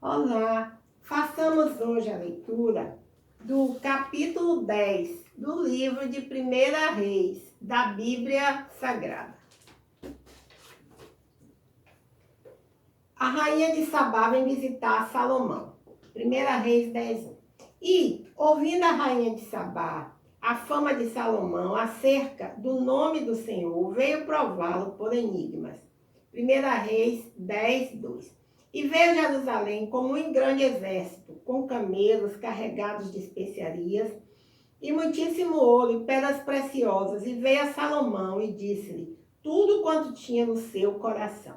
Olá! Façamos hoje a leitura do capítulo 10 do livro de 1 Reis, da Bíblia Sagrada. A rainha de Sabá vem visitar Salomão. 1 Reis 10:1. E, ouvindo a rainha de Sabá a fama de Salomão acerca do nome do Senhor, veio prová-lo por enigmas. 1 Reis 10:2. E veio Jerusalém como um grande exército, com camelos carregados de especiarias, e muitíssimo ouro e pedras preciosas. E veio a Salomão e disse-lhe tudo quanto tinha no seu coração.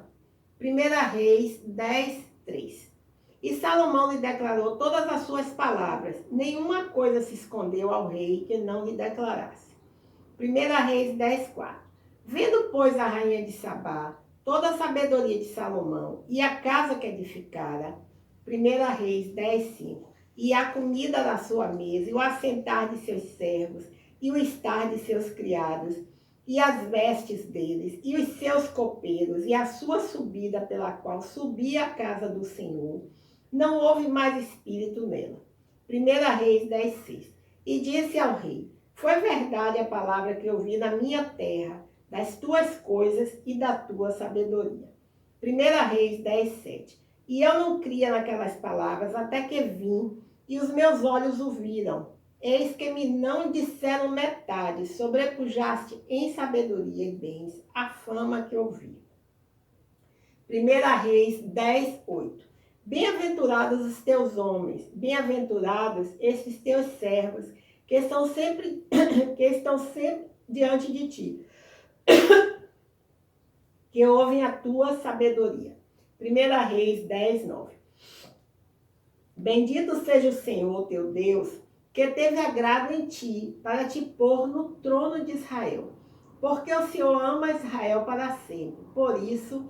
1 Reis 10:3. E Salomão lhe declarou todas as suas palavras. Nenhuma coisa se escondeu ao rei que não lhe declarasse. 1 Reis 10:4. Vendo, pois, a rainha de Sabá toda a sabedoria de Salomão e a casa que edificara, 1 Reis 10:5, e a comida da sua mesa, e o assentar de seus servos, e o estar de seus criados, e as vestes deles, e os seus copeiros, e a sua subida pela qual subia a casa do Senhor, não houve mais espírito nela. 1 Reis 10:6. E disse ao rei: foi verdade a palavra que ouvi na minha terra, das tuas coisas e da tua sabedoria. 1 Reis 10:7. E eu não cria naquelas palavras, até que vim, e os meus olhos o viram. Eis que me não disseram metade, sobrepujaste em sabedoria e bens a fama que ouvi. 1 Reis 10:8. Bem-aventurados os teus homens, bem-aventurados estes teus servos, que estão sempre diante de ti, que ouvem a tua sabedoria. 1 Reis 10:9. Bendito seja o Senhor teu Deus, que teve agrado em ti, para te pôr no trono de Israel. Porque o Senhor ama Israel para sempre. Por isso,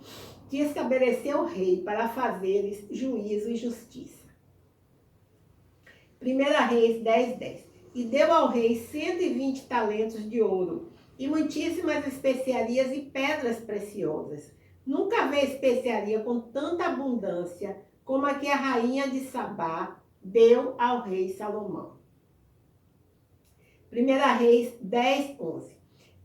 te estabeleceu rei para fazeres juízo e justiça. 1 Reis 10:10. E deu ao rei 120 talentos de ouro, e muitíssimas especiarias e pedras preciosas. Nunca vi especiaria com tanta abundância como a que a rainha de Sabá deu ao rei Salomão. 1 Reis 10:11.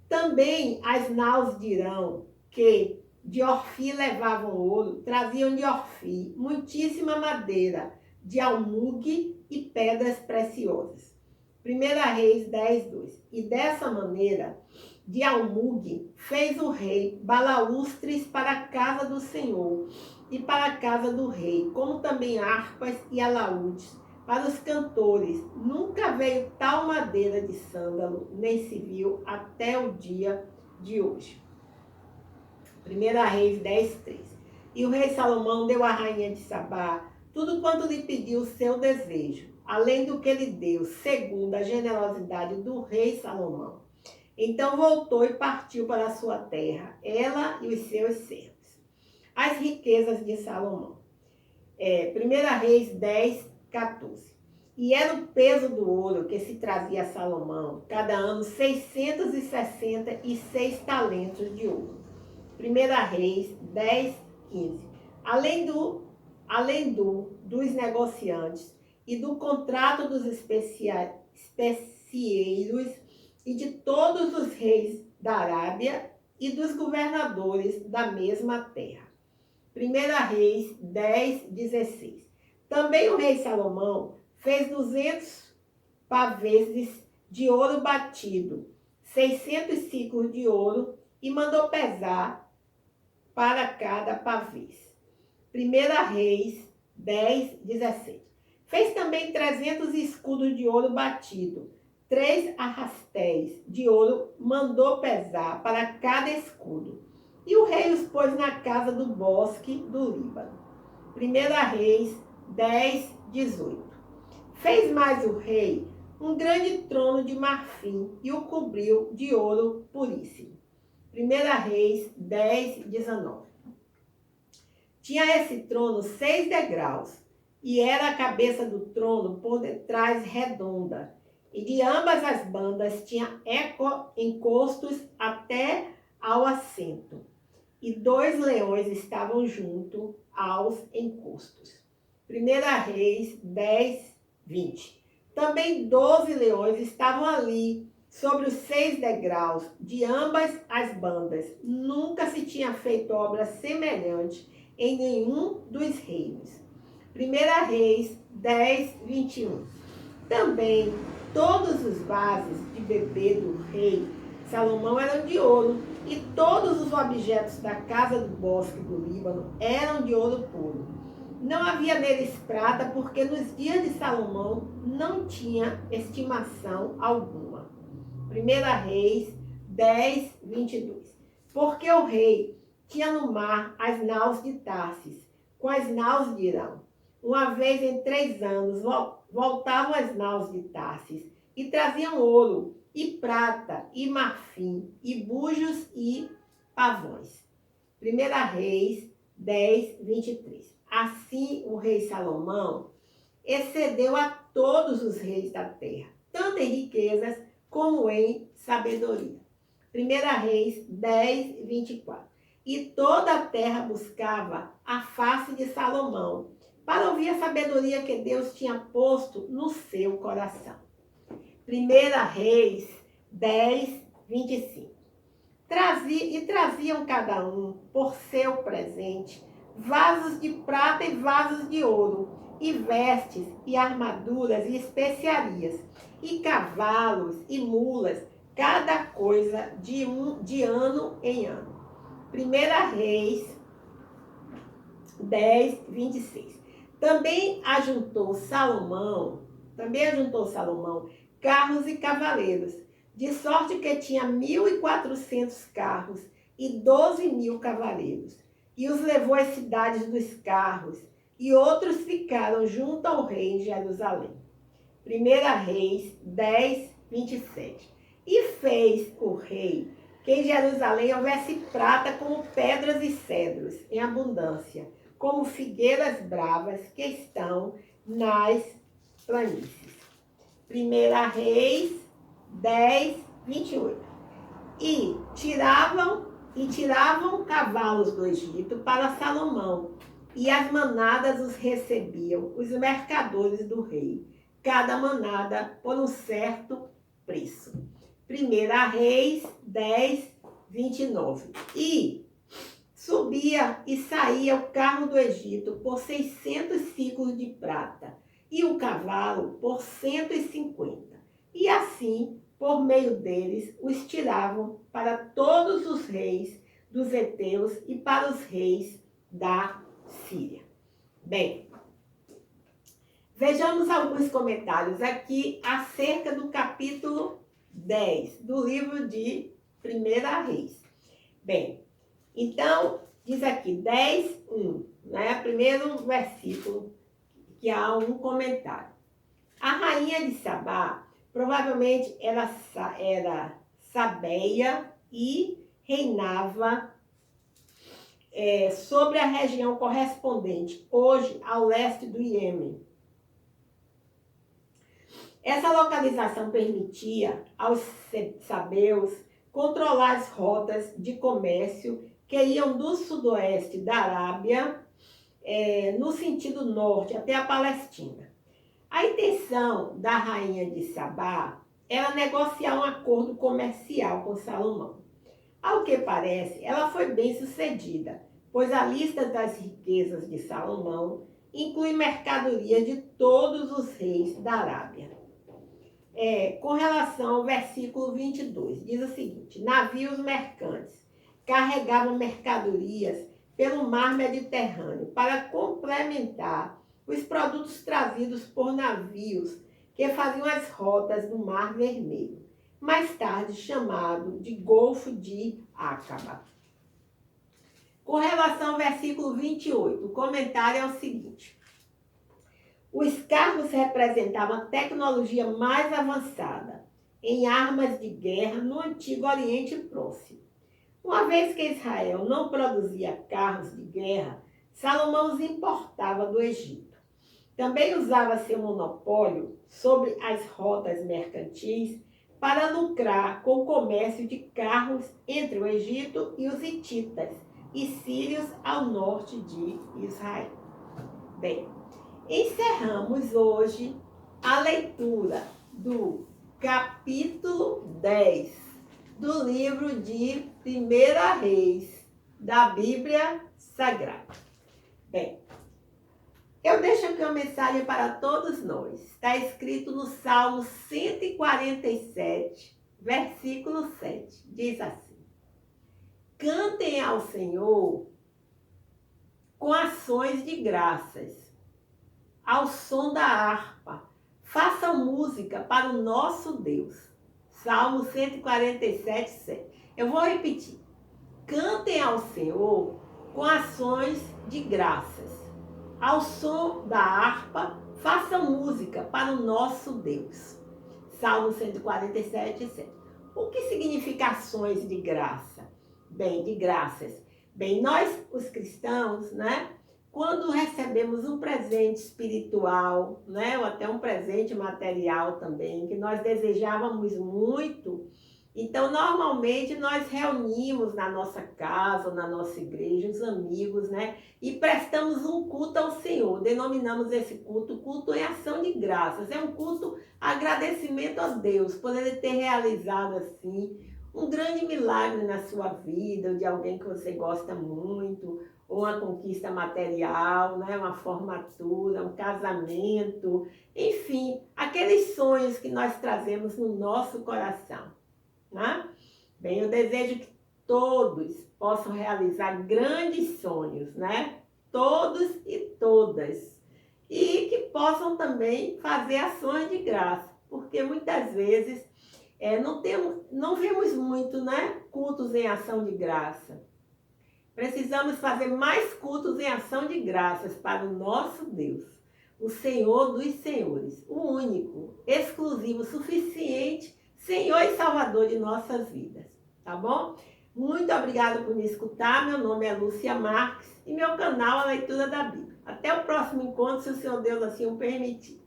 Também as naus de Irão, que de Orfi levavam ouro, traziam de Orfi muitíssima madeira, de almugue e pedras preciosas. 1 Reis 10:2. E dessa maneira, de almugue, fez o rei balaústres para a casa do Senhor e para a casa do rei, como também harpas e alaúdes para os cantores. Nunca veio tal madeira de sândalo, nem se viu até o dia de hoje. 1 Reis 10:3. E o rei Salomão deu à rainha de Sabá tudo quanto lhe pediu o seu desejo, além do que lhe deu, segundo a generosidade do rei Salomão. Então voltou e partiu para a sua terra, ela e os seus servos. As riquezas de Salomão. 1 Reis 10:14. E era o peso do ouro que se trazia a Salomão, cada ano 666 talentos de ouro. 1 Reis 10:15. Além dos negociantes e do contrato dos especieiros e de todos os reis da Arábia e dos governadores da mesma terra. 1 Reis 10:16. Também o rei Salomão fez 200 pavês de ouro batido, 600 ciclos de ouro, e mandou pesar para cada pavês. 1 Reis 10:17. Fez também 300 escudos de ouro batido, 3 arrastéis de ouro mandou pesar para cada escudo. E o rei os pôs na casa do bosque do Líbano. 1 Reis 10:18. Fez mais o rei um grande trono de marfim e o cobriu de ouro puríssimo. 1 Reis 10:19. Tinha esse trono 6 degraus, e era a cabeça do trono por detrás redonda, e de ambas as bandas tinha encostos até ao assento, e 2 leões estavam junto aos encostos. Primeira Reis 10, 20. Também 12 leões estavam ali, sobre os 6 degraus de ambas as bandas. Nunca se tinha feito obra semelhante em nenhum dos reinos. Primeira Reis 10, 21. Também todos os vasos de beber do rei Salomão eram de ouro, e todos os objetos da casa do bosque do Líbano eram de ouro puro. Não havia neles prata, porque nos dias de Salomão não tinha estimação alguma. Primeira Reis 10, 22. Porque o rei tinha no mar as naus de Tarsis, com as naus de Irão. Uma vez em 3 anos voltavam as naus de Tarsis e traziam ouro, e prata, e marfim, e bujos e pavões. Primeira Reis 10, 23. Assim o rei Salomão excedeu a todos os reis da terra, tanto em riquezas como em sabedoria. Primeira Reis 10, 24. E toda a terra buscava a face de Salomão, para ouvir a sabedoria que Deus tinha posto no seu coração. Primeira Reis 10, 25. Traziam cada um por seu presente vasos de prata e vasos de ouro, e vestes, e armaduras, e especiarias, e cavalos, e mulas, cada coisa de ano em ano. Primeira Reis 10, 26. Também ajuntou Salomão carros e cavaleiros, de sorte que tinha 1.400 carros e 12.000 cavaleiros. E os levou às cidades dos carros, e outros ficaram junto ao rei em Jerusalém. Primeira Reis 10, 27. E fez o rei que em Jerusalém houvesse prata como pedras e cedros em abundância, como figueiras bravas que estão nas planícies. Primeira Reis 10, 28. E tiravam cavalos do Egito para Salomão, e as manadas os recebiam os mercadores do rei, cada manada por um certo preço. Primeira Reis 10, 29. E subia e saía o carro do Egito por 600 ciclos de prata, e o cavalo por 150. E assim, por meio deles, os tiravam para todos os reis dos heteus e para os reis da Síria. Bem, vejamos alguns comentários aqui acerca do capítulo 10 do livro de Primeira Reis. Bem, então, diz aqui 10, 1, né? Primeiro versículo, que há um comentário. A rainha de Sabá provavelmente era Sabeia e reinava sobre a região correspondente, hoje ao leste do Iêmen. Essa localização permitia aos sabeus controlar as rotas de comércio que iam do sudoeste da Arábia, no sentido norte, até a Palestina. A intenção da rainha de Sabá era negociar um acordo comercial com Salomão. Ao que parece, ela foi bem sucedida, pois a lista das riquezas de Salomão inclui mercadoria de todos os reis da Arábia. Com relação ao versículo 22, diz o seguinte: navios mercantes carregavam mercadorias pelo mar Mediterrâneo para complementar os produtos trazidos por navios que faziam as rotas do Mar Vermelho, mais tarde chamado de Golfo de Acaba. Com relação ao versículo 28, o comentário é o seguinte: os carros representavam a tecnologia mais avançada em armas de guerra no antigo Oriente Próximo. Uma vez que Israel não produzia carros de guerra, Salomão os importava do Egito. Também usava seu monopólio sobre as rotas mercantis para lucrar com o comércio de carros entre o Egito e os hititas e sírios ao norte de Israel. Bem, Encerramos hoje a leitura do capítulo 10 do livro de 1 Reis da Bíblia Sagrada. Bem, eu deixo aqui uma mensagem para todos nós. Está escrito no Salmo 147, versículo 7. Diz assim: cantem ao Senhor com ações de graças, ao som da harpa. Façam música para o nosso Deus. Salmo 147, 7. Eu vou repetir. Cantem ao Senhor com ações de graças. Ao som da harpa, façam música para o nosso Deus. Salmo 147, 7. O que significa ações de graça? Bem, de graças. Bem, nós, os cristãos, né? Quando recebemos um presente espiritual, né, ou até um presente material também, que nós desejávamos muito, então normalmente nós reunimos na nossa casa, ou na nossa igreja, os amigos, né, e prestamos um culto ao Senhor. Denominamos esse culto em ação de graças. É um culto agradecimento a Deus por Ele ter realizado assim um grande milagre na sua vida, ou de alguém que você gosta muito, ou uma conquista material, né? Uma formatura, um casamento, enfim, aqueles sonhos que nós trazemos no nosso coração, né? Bem, eu desejo que todos possam realizar grandes sonhos, né? Todos e todas. E que possam também fazer ações de graça, porque muitas vezes não vemos muito, né? Cultos em ação de graça. Precisamos fazer mais cultos em ação de graças para o nosso Deus, o Senhor dos Senhores, o único, exclusivo, suficiente, Senhor e Salvador de nossas vidas. Tá bom? Muito obrigada por me escutar. Meu nome é Lúcia Marques e meu canal é a Leitura da Bíblia. Até o próximo encontro, se o Senhor Deus assim o permitir.